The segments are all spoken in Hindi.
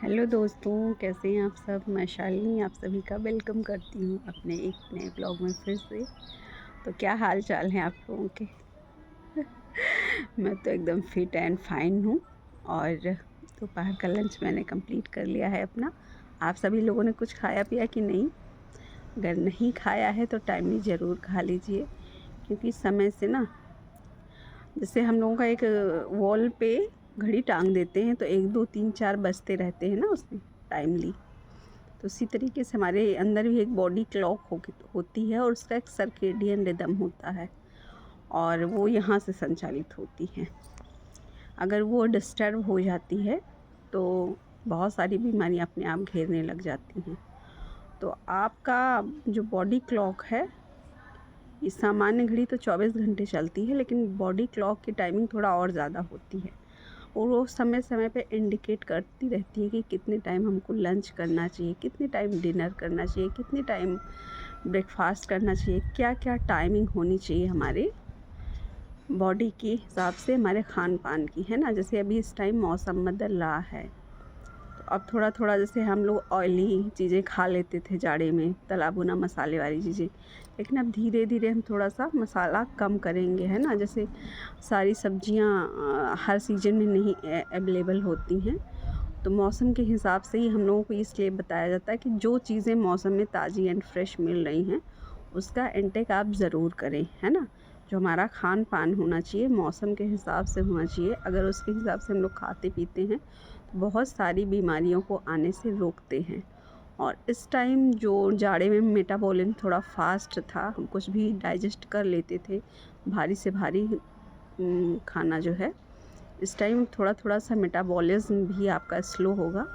हेलो दोस्तों, कैसे हैं आप सब। मैं शालिनी आप सभी का वेलकम करती हूँ अपने एक नए ब्लॉग में फिर से। तो क्या हाल चाल हैं आप लोगों के। मैं तो एकदम फिट एंड फाइन हूँ। और दोपहर का लंच मैंने कंप्लीट कर लिया है अपना। आप सभी लोगों ने कुछ खाया पिया कि नहीं। अगर नहीं खाया है तो टाइमली ज़रूर खा लीजिए, क्योंकि समय से ना, जैसे हम लोगों का एक वॉल पे घड़ी टांग देते हैं तो 1 2 3 4 बजते रहते हैं ना उसमें टाइमली। तो उसी तरीके से हमारे अंदर भी एक बॉडी क्लॉक होती है और उसका एक सर्केडियन रिदम होता है और वो यहाँ से संचालित होती है। अगर वो डिस्टर्ब हो जाती है तो बहुत सारी बीमारियाँ अपने आप घेरने लग जाती हैं। तो आपका जो बॉडी क्लॉक है, ये सामान्य घड़ी तो 24 घंटे चलती है, लेकिन बॉडी क्लॉक की टाइमिंग थोड़ा और ज़्यादा होती है और वो समय समय पे इंडिकेट करती रहती है कि कितने टाइम हमको लंच करना चाहिए, कितने टाइम डिनर करना चाहिए, कितने टाइम ब्रेकफास्ट करना चाहिए, क्या क्या टाइमिंग होनी चाहिए हमारे बॉडी के हिसाब से, हमारे खान पान की, है ना। जैसे अभी इस टाइम मौसम बदल रहा है तो अब थोड़ा थोड़ा जैसे हम लोग ऑयली चीज़ें खा लेते थे जाड़े में, तला भुना मसाले वाली चीज़ें, लेकिन अब धीरे धीरे हम थोड़ा सा मसाला कम करेंगे, है ना। जैसे सारी सब्जियां हर सीजन में नहीं अवेलेबल होती हैं, तो मौसम के हिसाब से ही हम लोगों को इसलिए बताया जाता है कि जो चीज़ें मौसम में ताज़ी एंड फ्रेश मिल रही हैं उसका इंटेक आप ज़रूर करें, है ना। जो हमारा खान पान होना चाहिए मौसम के हिसाब से होना चाहिए। अगर उसके हिसाब से हम लोग खाते पीते हैं तो बहुत सारी बीमारियों को आने से रोकते हैं। और इस टाइम जो जाड़े में मेटाबॉलिज्म थोड़ा फास्ट था, हम कुछ भी डाइजेस्ट कर लेते थे, भारी से भारी खाना जो है, इस टाइम थोड़ा थोड़ा सा मेटाबॉलिज्म भी आपका स्लो होगा।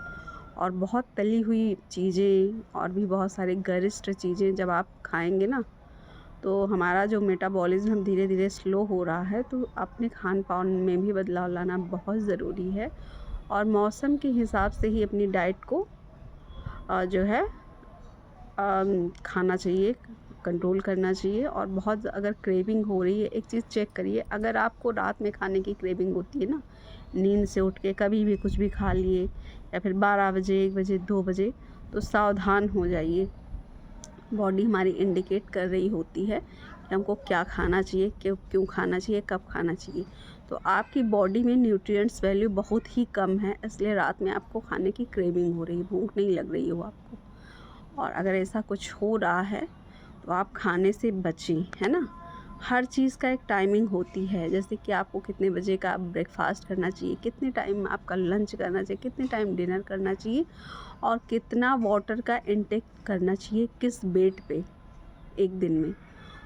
और बहुत तली हुई चीज़ें और भी बहुत सारे गरिष्ठ चीज़ें जब आप खाएंगे ना, तो हमारा जो मेटाबॉलिज्म धीरे धीरे स्लो हो रहा है, तो अपने खान पान में भी बदलाव लाना बहुत ज़रूरी है। और मौसम के हिसाब से ही अपनी डाइट को जो है खाना चाहिए, कंट्रोल करना चाहिए। और बहुत अगर क्रेविंग हो रही है, एक चीज़ चेक करिए, अगर आपको रात में खाने की क्रेविंग होती है ना, नींद से उठ के कभी भी कुछ भी खा लिए, या फिर 12 बजे 1 बजे 2 बजे, तो सावधान हो जाइए। बॉडी हमारी इंडिकेट कर रही होती है कि हमको क्या खाना चाहिए, क्यों खाना चाहिए, कब खाना चाहिए। तो आपकी बॉडी में न्यूट्रिएंट्स वैल्यू बहुत ही कम है, इसलिए रात में आपको खाने की क्रेविंग हो रही, भूख नहीं लग रही हो आपको। और अगर ऐसा कुछ हो रहा है तो आप खाने से बचें, है ना। हर चीज़ का एक टाइमिंग होती है, जैसे कि आपको कितने बजे का ब्रेकफास्ट करना चाहिए, कितने टाइम आपका लंच करना चाहिए, कितने टाइम डिनर करना चाहिए, और कितना वाटर का इंटेक करना चाहिए किस वेट पे एक दिन में।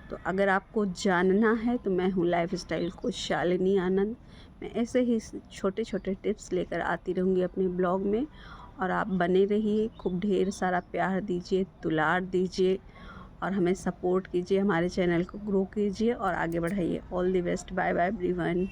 तो अगर आपको जानना है तो मैं हूँ लाइफस्टाइल कोच शालिनी आनंद। मैं ऐसे ही छोटे छोटे टिप्स लेकर आती रहूँगी अपने ब्लॉग में, और आप बने रहिए। खूब ढेर सारा प्यार दीजिए, दुलार दीजिए और हमें सपोर्ट कीजिए, हमारे चैनल को ग्रो कीजिए और आगे बढ़ाइए। All the best, bye bye everyone.